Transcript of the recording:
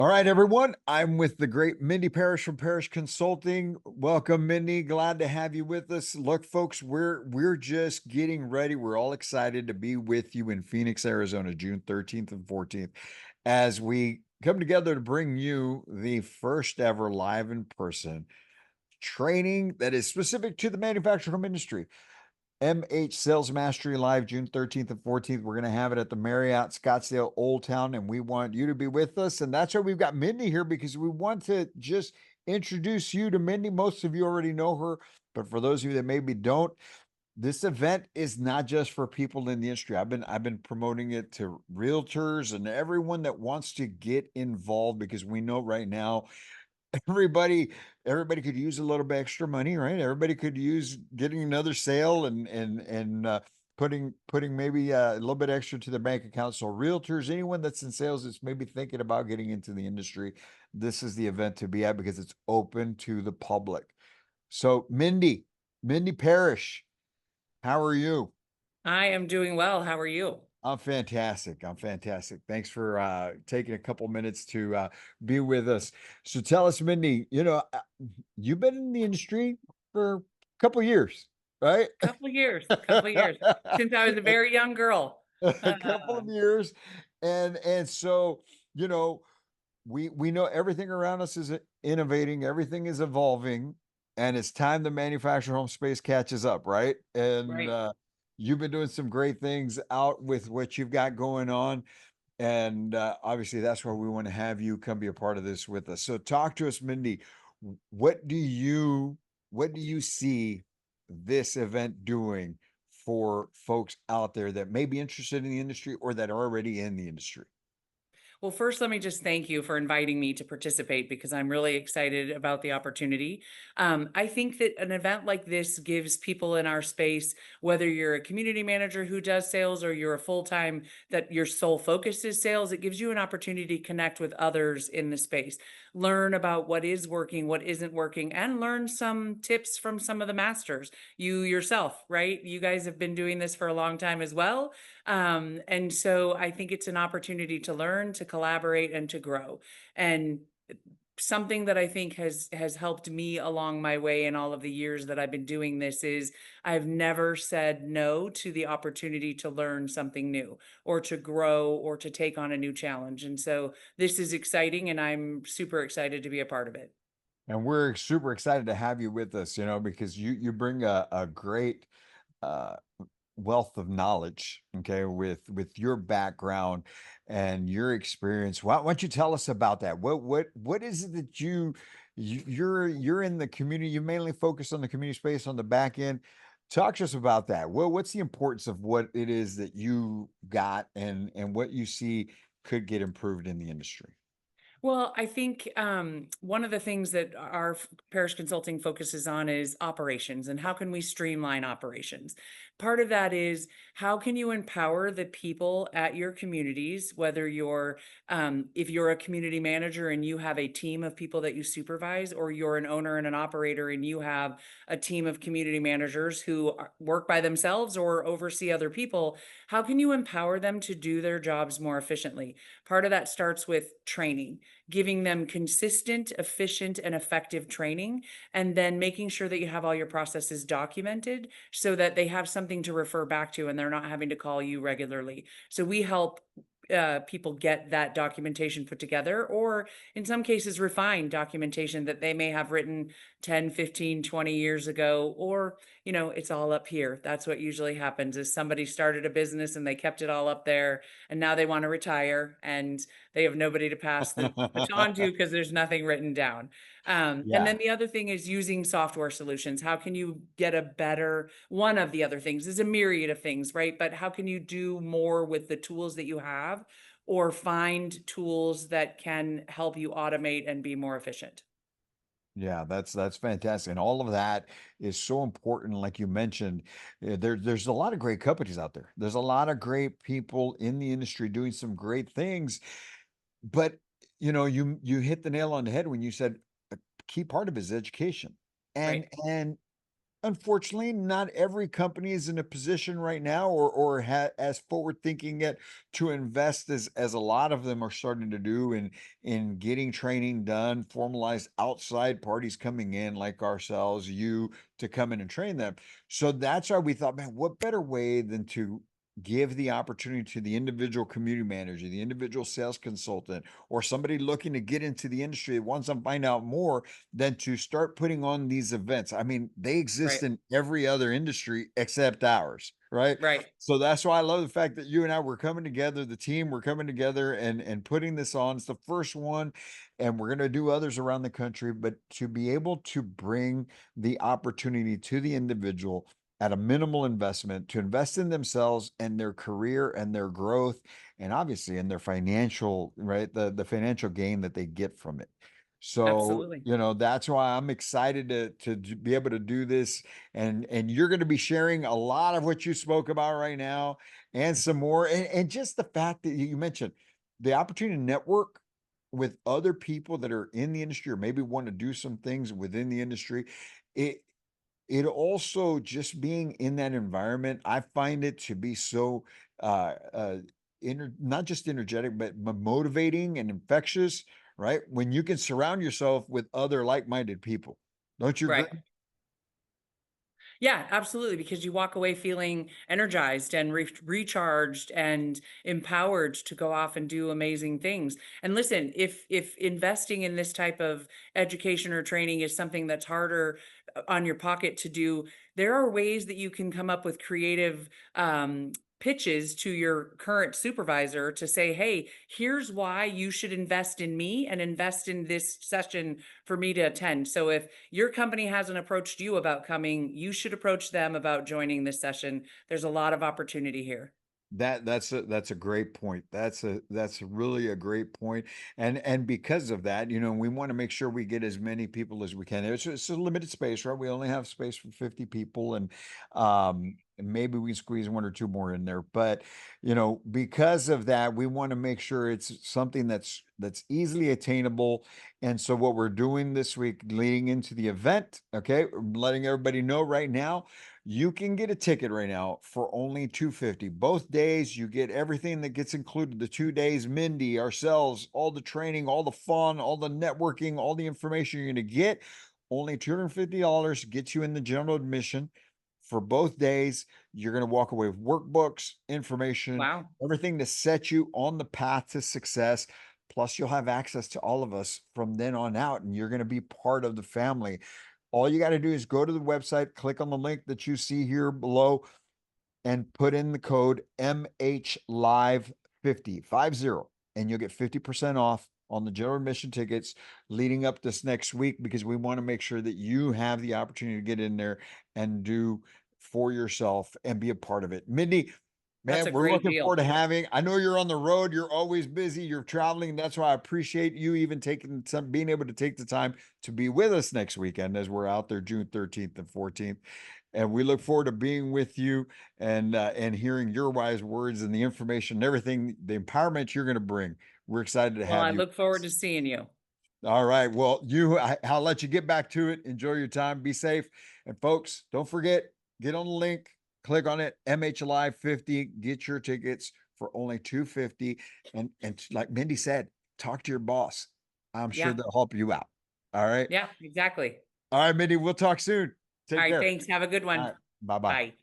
All right, everyone. I'm with the great Mindy Parish from Parish Consulting. Welcome, Mindy. Glad to have you with us. Look, folks, we're just getting ready. We're all excited to be with you in Phoenix, Arizona, June 13th and 14th, as we come together to bring you the first ever live in person training that is specific to the manufacturing home industry. MH Sales Mastery Live, June 13th and 14th. We're going to have it at the Marriott Scottsdale Old Town, and we want you to be with us. And that's why we've got Mindy here, because we want to just introduce you to Mindy. Most of you already know her, but for those of you that maybe don't, this event is not just for people in the industry. I've been promoting it to realtors and everyone that wants to get involved, because we know right now everybody everybody could use a little bit extra money, right? Everybody could use getting another sale and putting maybe a little bit extra to their bank account. So realtors, anyone that's in sales that's maybe thinking about getting into the industry, this is the event to be at, because it's open to the public. So Mindy Parish, how are you? I am doing well. How are you? I'm fantastic. I'm fantastic. Thanks for taking a couple minutes to be with us. So tell us, Mindy, you've been in the industry for a couple years, right? Couple years since I was a very young girl. A couple Uh, of years. And so, you know, we know everything around us is innovating, everything is evolving, and it's time the manufactured home space catches up, right? And right. you've been doing some great things out with what you've got going on. And obviously, that's why we want to have you come be a part of this with us. So, talk to us, Mindy. What do you what do you see this event doing for folks out there that may be interested in the industry or that are already in the industry? Well, first, let me just thank you for inviting me to participate because I'm really excited about the opportunity. I think that an event like this gives people in our space, whether you're a community manager who does sales or you're a full time that your sole focus is sales, it gives you an opportunity to connect with others in the space, learn about what is working, what isn't working, and learn some tips from some of the masters. You yourself, right? You guys have been doing this for a long time as well. And so I think it's an opportunity to learn, to collaborate, and to grow. And something that I think has helped me along my way in all of the years that I've been doing this is I've never said no to the opportunity to learn something new or to grow or to take on a new challenge. And so this is exciting and I'm super excited to be a part of it. And we're super excited to have you with us, because you bring a great uh, wealth of knowledge, okay, with your background and your experience. Why don't you tell us about that? What is it that you're in the community? You mainly focus on the community space on the back end. Talk to us about that. What's the importance of what it is that you got and what you see could get improved in the industry? Well, I think one of the things that our parish consulting focuses on is operations and how can we streamline operations. Part of that is how can you empower the people at your communities, whether you're, if you're a community manager and you have a team of people that you supervise, or you're an owner and an operator and you have a team of community managers who work by themselves or oversee other people, how can you empower them to do their jobs more efficiently? Part of that starts with training, giving them consistent, efficient, and effective training, and then making sure that you have all your processes documented so that they have something to refer back to and they're not having to call you regularly. So we help people get that documentation put together, or in some cases, refine documentation that they may have written 10, 15, 20 years ago, or, it's all up here. That's what usually happens is somebody started a business and they kept it all up there and now they want to retire and they have nobody to pass the baton to because there's nothing written down. And Yeah. then the other thing is using software solutions. How can you get a better, one of the other things is a myriad of things, right? But how can you do more with the tools that you have or find tools that can help you automate and be more efficient? Yeah, that's fantastic. And all of that is so important. Like you mentioned, there's a lot of great companies out there. There's a lot of great people in the industry doing some great things. But you hit the nail on the head when you said a key part of it is education. Right. And unfortunately, not every company is in a position right now or as forward thinking yet to invest as a lot of them are starting to do in getting training done, formalized outside parties coming in like ourselves, you to come in and train them. So that's why we thought, man, what better way than to give the opportunity to the individual community manager, the individual sales consultant, or somebody looking to get into the industry that wants to find out more than to start putting on these events. I mean, they exist Right. in every other industry except ours, right? Right. So that's why I love the fact that you and I were coming together, the team, we're coming together and putting this on. It's the first one, and we're going to do others around the country. But to be able to bring the opportunity to the individual at a minimal investment to invest in themselves and their career and their growth, and obviously in their financial, right? The financial gain that they get from it. So, Absolutely. that's why I'm excited be able to do this. And you're going to be sharing a lot of what you spoke about right now and some more. And just the fact that you mentioned the opportunity to network with other people that are in the industry or maybe want to do some things within the industry. It it also just being in that environment, I find it to be so not just energetic, but motivating and infectious, right? When you can surround yourself with other like-minded people. Don't you agree? Right. Yeah, absolutely. Because you walk away feeling energized and recharged and empowered to go off and do amazing things. And listen, if investing in this type of education or training is something that's harder on your pocket to do, there are ways that you can come up with creative pitches to your current supervisor to say, hey, here's why you should invest in me and invest in this session for me to attend. So if your company hasn't approached you about coming, you should approach them about joining this session. There's a lot of opportunity here. That's a great point. That's really a great point. And because of that, we want to make sure we get as many people as we can. It's a limited space, right? We only have space for 50 people, and maybe we can squeeze one or two more in there. But because of that, we want to make sure it's something that's easily attainable. And so what we're doing this week leading into the event, okay, letting everybody know right now, you can get a ticket right now for only 250. Both days, you get everything that gets included. The 2 days, Mindy, ourselves, all the training, all the fun, all the networking, all the information you're going to get. Only $250 gets you in the general admission for both days. You're going to walk away with workbooks, information, Wow. everything to set you on the path to success. Plus, you'll have access to all of us from then on out, and you're going to be part of the family. All you got to do is go to the website, click on the link that you see here below, and put in the code MHLive50, and you'll get 50% off on the general admission tickets leading up this next week, because we want to make sure that you have the opportunity to get in there and do for yourself and be a part of it. Mindy, That's man, a we're great looking forward deal. to having. I know you're on the road. You're always busy. You're traveling. That's why I appreciate you even being able to take the time to be with us next weekend as we're out there June 13th and 14th. And we look forward to being with you and hearing your wise words and the information and everything, the empowerment you're going to bring. We're excited to Well, have I you. look forward to seeing you. All right. Well, I'll let you get back to it. Enjoy your time. Be safe. And folks, don't forget, get on the link, click on it, MHLI 50, get your tickets for only 250. And like Mindy said, talk to your boss. I'm sure Yeah. they'll help you out. All right. Yeah, exactly. All right, Mindy, we'll talk soon. All Take right. care. Thanks. Have a good All one. right. Bye-bye. Bye.